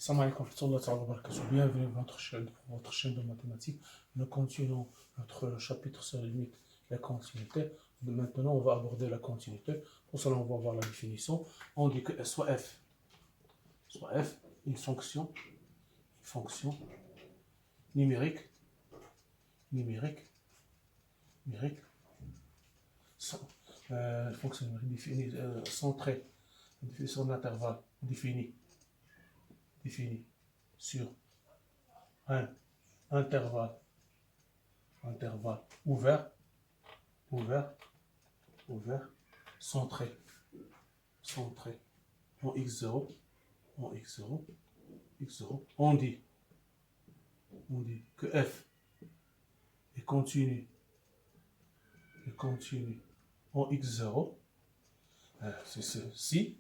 Salam alaikum wa rahmatullahi wa barakatuh. Bienvenue à votre chaîne de mathématiques. Nous continuons notre chapitre sur les limites de la continuité. Maintenant, on va aborder la continuité. Pour cela, on va voir la définition. On dit que soit f, une fonction numérique, fonction numérique définie, centrée, sur un intervalle défini sur un intervalle ouvert, centré en x0, on dit que f est continu en x0, c'est ceci,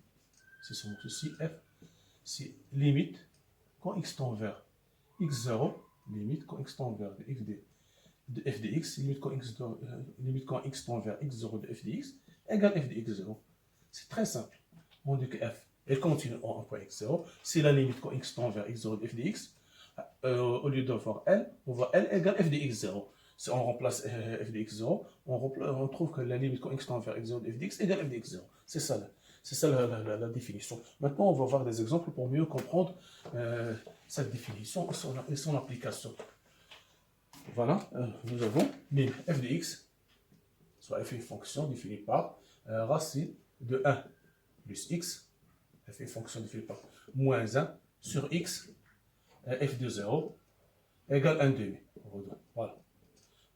f, c'est limite quand x tend vers x0, limite quand x tend vers de f de x, limite quand x tend vers x0 de f de x, égale f de x0. C'est très simple. On dit que f est continu en un point x0, c'est la limite quand x tend vers x0 de f de x. Au lieu de voir L, on voit L égale f de x0. Si on remplace f de x0, on trouve que la limite quand x tend vers x0 de f de x égale f de x0. C'est ça la définition. Maintenant, on va voir des exemples pour mieux comprendre cette définition et son application. Voilà, nous avons f de x, soit f est une fonction définie par racine de 1 plus x, f est une fonction définie par moins 1 sur x, f de 0 égale 1 demi. Voilà.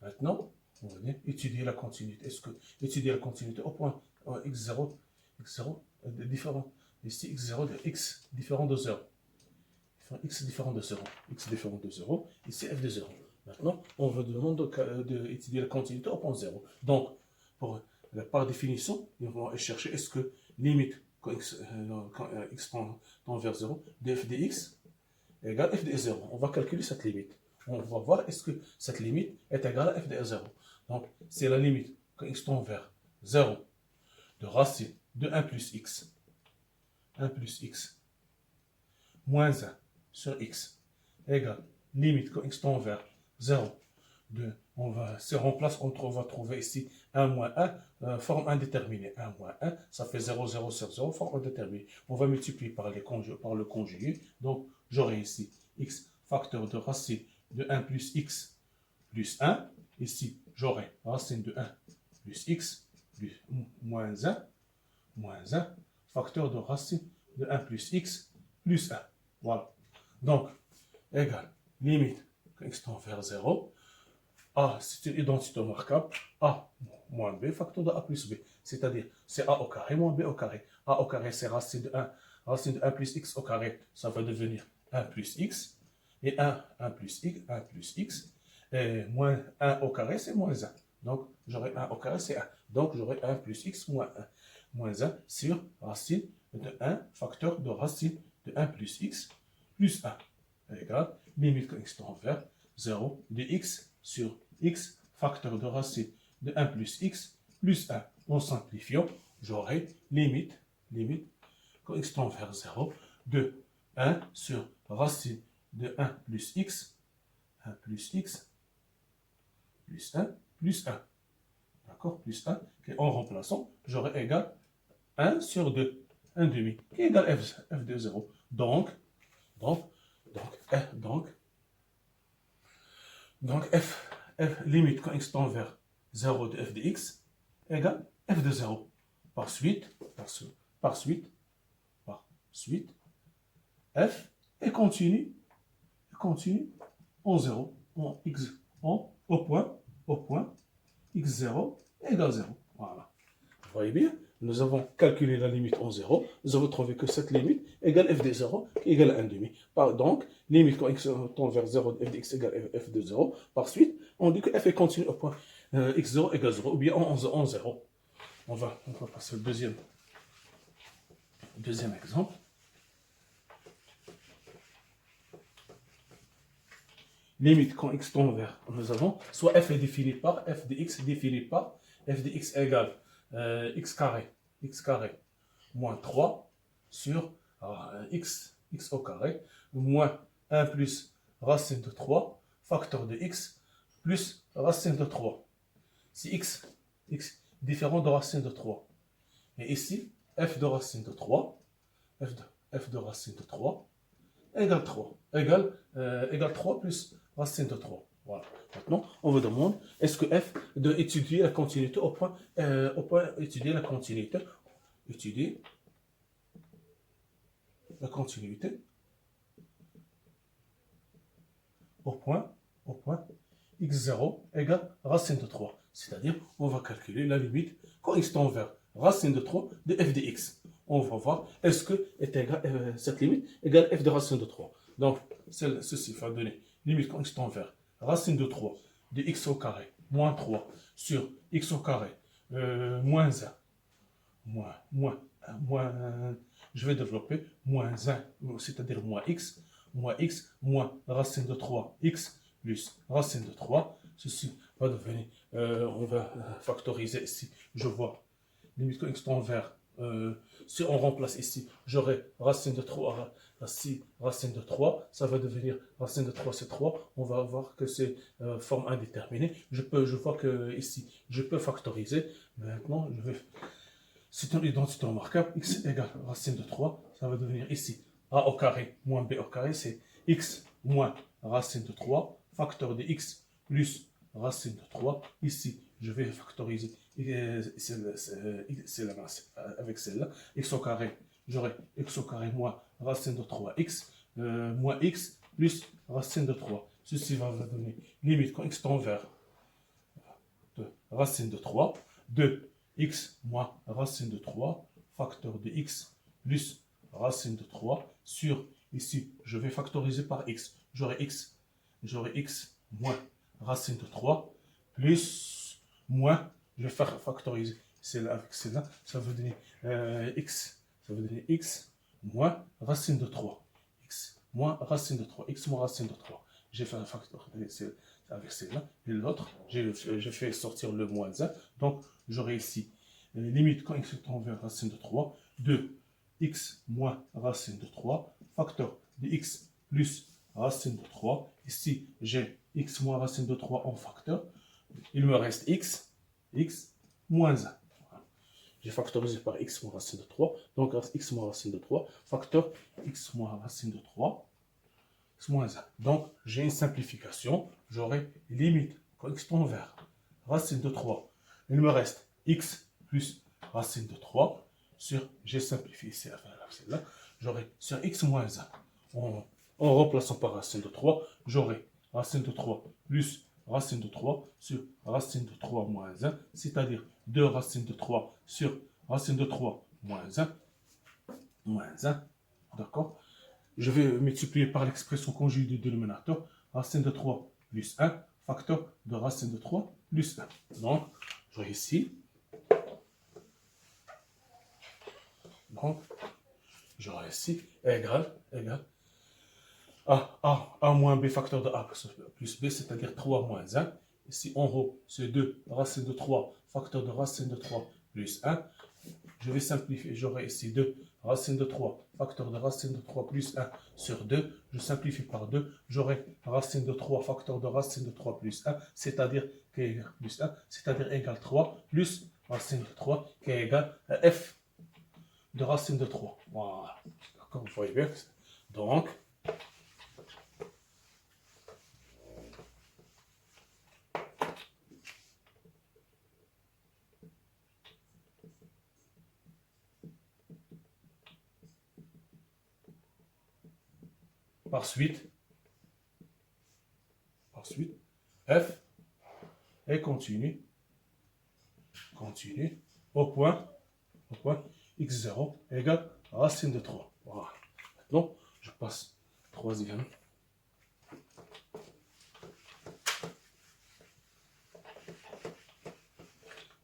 Maintenant, on va étudier la continuité. Est-ce que étudier la continuité au point x0 différent, ici x0 de x différent de 0. X différent de 0. Ici f de 0. Maintenant, on va demander d'étudier la continuité au point 0. Donc, par définition, on va chercher est-ce que limite quand x tend vers 0 de f de x égale f de 0. On va calculer cette limite. On va voir est-ce que cette limite est égale à f de 0. Donc, c'est la limite quand x tend vers 0 de racine de 1 plus x moins 1 sur x égale limite quand x tend vers 0 si on remplace, on va trouver ici 1 moins 1, forme indéterminée. 1 moins 1, ça fait 0, 0 sur 0, forme indéterminée. On va multiplier par le conjugué. Donc, j'aurai ici x facteur de racine de 1 plus x plus 1. Ici, j'aurai racine de 1 plus x plus moins 1, facteur de racine de 1 plus x plus 1. Voilà. Donc, égal, limite, quand x tend vers 0, a, c'est une identité remarquable, a moins b, facteur de a plus b. C'est-à-dire, c'est a au carré moins b au carré. A au carré, c'est racine de 1 plus x au carré, ça va devenir 1 plus x. Et 1 plus x. Et moins 1 au carré, c'est moins 1. Donc, j'aurai 1 au carré, c'est 1. Donc, j'aurai 1 plus x moins 1. Moins 1 sur racine de 1, facteur de racine de 1 plus x plus 1. Égale, limite quand x tend vers 0 de x sur x, facteur de racine de 1 plus x plus 1. En simplifiant, j'aurai limite, quand x tend vers 0, de 1 sur racine de 1 plus x plus 1 plus 1. D'accord, plus 1. Et en remplaçant, j'aurai égal 1 sur 2, 1 demi, qui est égal f de 0. Donc, f limite quand x tend vers 0 de f de x égale f de 0. Par suite, f est continu en 0, au point x0 égale 0. Voilà. Vous voyez bien, nous avons calculé la limite en 0. Nous avons trouvé que cette limite égale f de 0 qui égale 1 demi. Donc, limite quand x tend vers 0 de f de x égale f de 0. Par suite, on dit que f est continu au point x0 égale 0 ou bien en 0. On va passer au deuxième exemple. Limite quand x tend vers, nous avons soit f est défini par f de x f de x égale x carré moins 3 sur x au carré moins 1 plus racine de 3, facteur de x, plus racine de 3. Si x différent de racine de 3. Et ici, f de racine de 3, f de racine de 3, égale 3, égale 3 plus racine de 3. Voilà. Maintenant, on vous demande, est-ce que f de étudier la continuité au point étudier la continuité, étudier la continuité au point x0 égale racine de 3. C'est-à-dire, on va calculer la limite quand x tend vers racine de 3 de f de x. On va voir est-ce que cette limite égale f de racine de 3. Donc, ceci va donner limite quand x tend vers racine de 3 de x au carré moins 3 sur x au carré moins 1 je vais développer moins 1, c'est-à-dire moins x moins racine de 3 x plus racine de 3. Ceci va devenir, on va factoriser ici, je vois limite quand x tend vers, si on remplace ici, j'aurai racine de 3, racine de 3, ça va devenir racine de 3, c'est 3, on va voir que c'est forme indéterminée, je vois que ici, je peux factoriser, maintenant je vais, c'est une identité remarquable, x égale racine de 3, ça va devenir ici, a au carré moins b au carré, c'est x moins racine de 3, facteur de x plus racine de 3, ici, je vais factoriser c'est la masse avec celle-là, x au carré, j'aurai x au carré moins racine de 3x, moins x plus racine de 3. Ceci va donner limite quand x tend vers de racine de 3, de x moins racine de 3, facteur de x plus racine de 3, sur, ici, je vais factoriser par x, j'aurai x moins racine de 3, plus, moins, je vais faire factoriser celle-là avec celle-là, ça veut donner x moins racine de 3. X moins racine de 3. X moins racine de 3. J'ai fait un facteur avec celle-là. Et l'autre, j'ai fait sortir le moins 1. Donc, j'aurai ici, limite quand x tend vers racine de 3, de x moins racine de 3, facteur de x plus racine de 3. Ici, j'ai x moins racine de 3 en facteur. Il me reste x moins 1. J'ai factorisé par x moins racine de 3. Donc, x moins racine de 3, facteur x moins racine de 3, x moins 1. Donc, j'ai une simplification. J'aurai limite quand x tend vers racine de 3. Il me reste x plus racine de 3 sur, j'ai simplifié ici à celle-là, j'aurai sur x moins 1. En remplaçant par racine de 3, j'aurai racine de 3 plus racine de 3 sur racine de 3 moins 1, c'est-à-dire 2 racines de 3 sur racine de 3 moins 1, d'accord. Je vais multiplier par l'expression conjuguée du dénominateur, racine de 3 plus 1, facteur de racine de 3 plus 1. Donc, j'aurai ici, égal, A moins B facteur de A plus B, c'est-à-dire 3 moins 1. Ici, en haut, c'est 2 racine de 3, facteur de racine de 3 plus 1. Je vais simplifier, j'aurai ici 2 racine de 3, facteur de racine de 3 plus 1 sur 2. Je simplifie par 2, j'aurai racine de 3, facteur de racine de 3 plus 1, c'est-à-dire qui est égal plus 1, c'est-à-dire égal 3 plus racine de 3 qui est égal à f de racine de 3. Voilà. D'accord, vous voyez bien. Donc, par suite, f est continue au point x0 égale racine de 3. Voilà. Maintenant, je passe troisième.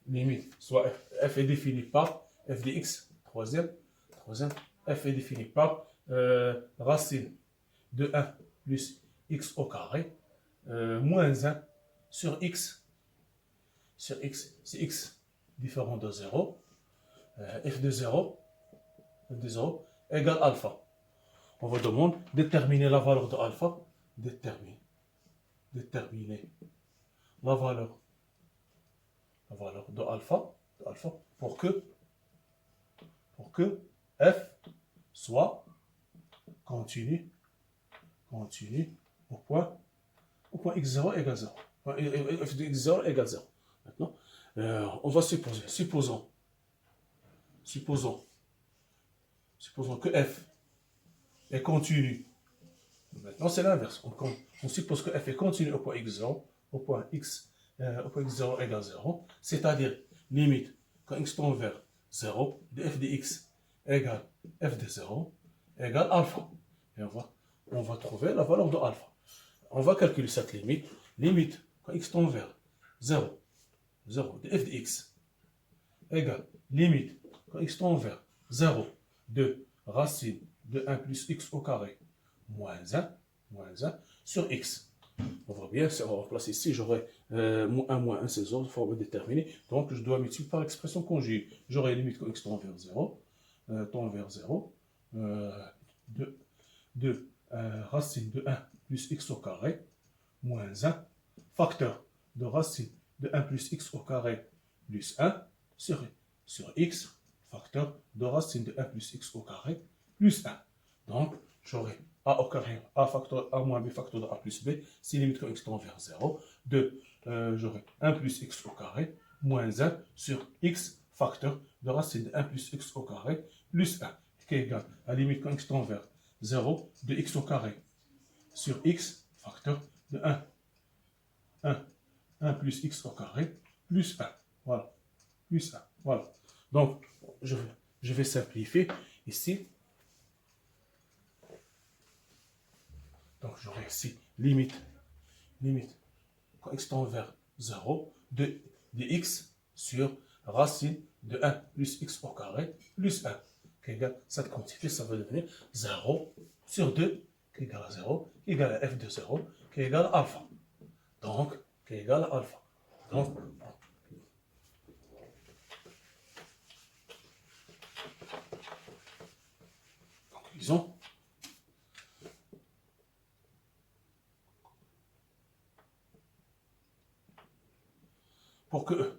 Limite, soit f est défini par f de x, troisième, f est défini par racine de 1 plus x au carré, moins 1 sur x, c'est x différent de 0, f de 0 égale alpha. on va demander déterminer la valeur de alpha, déterminer la valeur de alpha pour que f soit continu au point x0 égale 0. F de x0 égale 0. Maintenant, on va supposons que f est continu. Maintenant, c'est l'inverse. On suppose que f est continu au point x0, au point x0 égale 0, c'est-à-dire limite quand x tend vers 0 de f de x égale f de 0 égale alpha. Et on va trouver la valeur de alpha. On va calculer cette limite. Limite quand x tend vers 0 de f de x égale limite quand x tend vers 0 de racine de 1 plus x au carré moins 1 sur x. On voit bien, on va remplacer ici, j'aurai moins 1, c'est une forme déterminée. Donc je dois multiplier par l'expression conjuguée. J'aurai limite quand x tend vers 0, de racine de 1 plus x au carré moins 1, facteur de racine de 1 plus x au carré plus 1 sur x, facteur de racine de 1 plus x au carré plus 1. Donc, j'aurai a au carré, a facteur a moins b facteur de a plus b, c'est limite quand x tend vers 0. J'aurai 1 plus x au carré moins 1 sur x, facteur de racine de 1 plus x au carré plus 1, qui est égal à limite quand x tend vers 0 de x au carré sur x, facteur de 1 plus x au carré plus 1. Voilà. Plus 1. Voilà. Donc, je vais simplifier ici. Donc, j'aurai ici limite quand x tend vers 0 de x sur racine de 1 plus x au carré plus 1. Qui égale cette quantité, ça va devenir 0 sur 2 qui égale à 0, qui égale à f de 0, qui égale à alpha. Donc, qui égale à alpha. Donc, conclusion. Pour que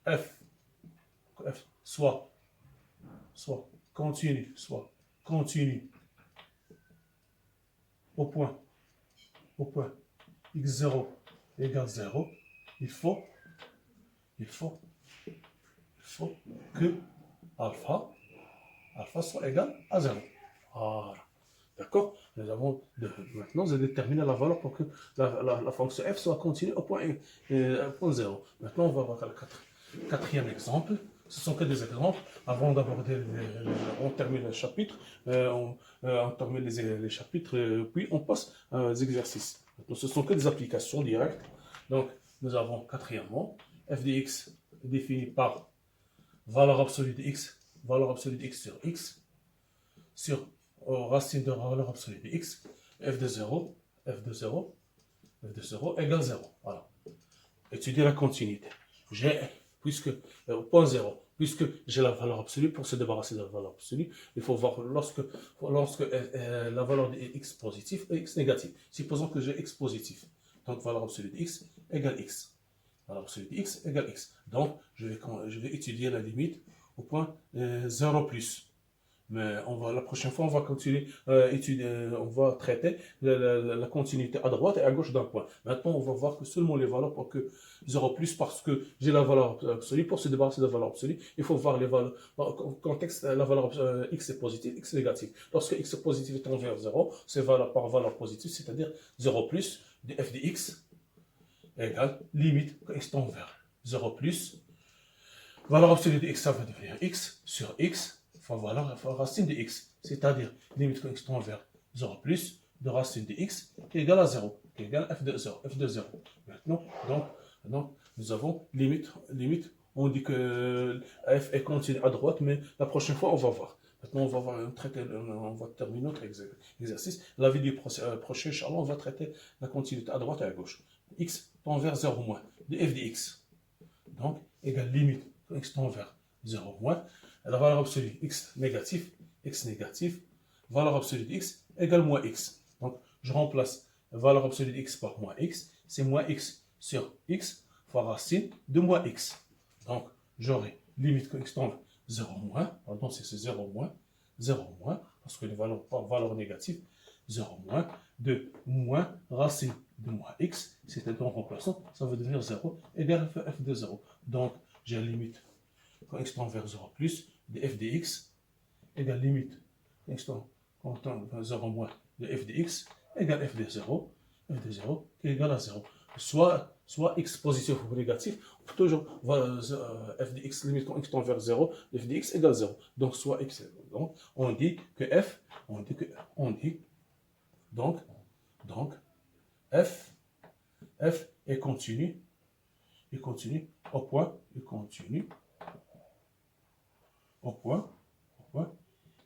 f soit continu au point x0 égale 0, il faut que alpha soit égal à 0. Voilà. D'accord? Maintenant, vous avez déterminé la valeur pour que la fonction f soit continue au point 0. Maintenant, on va voir le quatrième exemple. Ce sont que des exemples. Avant d'aborder, on termine le chapitre, on termine les chapitres, puis on passe aux exercices. Maintenant, ce sont que des applications directes. Donc, nous avons quatrièmement, f de x est défini par valeur absolue de x sur x, sur racine de valeur absolue de x, f de 0 égale 0. Voilà. Étudier la continuité. Point 0, puisque j'ai la valeur absolue, pour se débarrasser de la valeur absolue, il faut voir lorsque la valeur de x positive et x négative. Supposons que j'ai x positif. Donc valeur absolue de x égale x. Valeur absolue de x égale x. Donc je vais étudier la limite au point 0 plus. Mais la prochaine fois, on va continuer on va traiter la continuité à droite et à gauche d'un point. Maintenant, on va voir que seulement les valeurs pour que 0 plus, parce que j'ai la valeur absolue. Pour se débarrasser de la valeur absolue, il faut voir les valeurs. Dans le contexte, la valeur x est positive, x est négative. Lorsque x est positif est envers 0, c'est par valeur positive, c'est-à-dire 0 plus de f de x égale limite quand x tend vers 0 plus. Valeur absolue de x, ça va devenir x sur x. Valeur racine de x, c'est-à-dire limite quand x tend vers 0 plus de racine de x qui est égale à 0, qui est égal à f de 0. Maintenant, donc, nous avons limite, on dit que f est continue à droite, mais la prochaine fois, on va voir. Maintenant, on va terminer notre exercice. La vidéo prochaine, Inch'Allah, on va traiter la continuité à droite et à gauche. X tend vers 0 moins de f de x. Donc, égale limite quand x tend vers 0 moins. La valeur absolue x négatif x négatif, valeur absolue de x égale moins x. Donc, je remplace valeur absolue de x par moins x. C'est moins x sur x fois racine de moins x. Donc, j'aurai limite quand x tend vers 0 moins, pardon, c'est 0 moins, parce que les valeurs par valeur négative, 0 moins, de moins racine de moins x, c'est-à-dire en remplaçant, ça va devenir 0 égale f de 0. Donc, j'ai limite quand x tend vers 0 plus de f de x égale limite quand x tend vers 0 moins de f de x égale f de 0 qui est égal à 0. Soit x positif ou négatif, on peut toujours f de x limite quand x tend vers 0, f de x égale 0. Donc, soit x. Donc, on dit que f, donc, f est continu, au point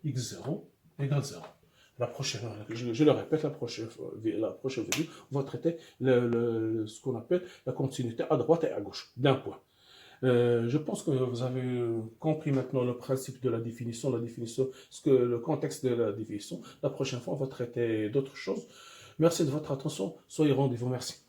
x0 égale 0. La prochaine, je le répète, la prochaine vidéo, on va traiter ce qu'on appelle la continuité à droite et à gauche d'un point. Je pense que vous avez compris maintenant le principe de la définition, le contexte de la définition. La prochaine fois, on va traiter d'autres choses. Merci de votre attention. Soyez rendez-vous. Merci.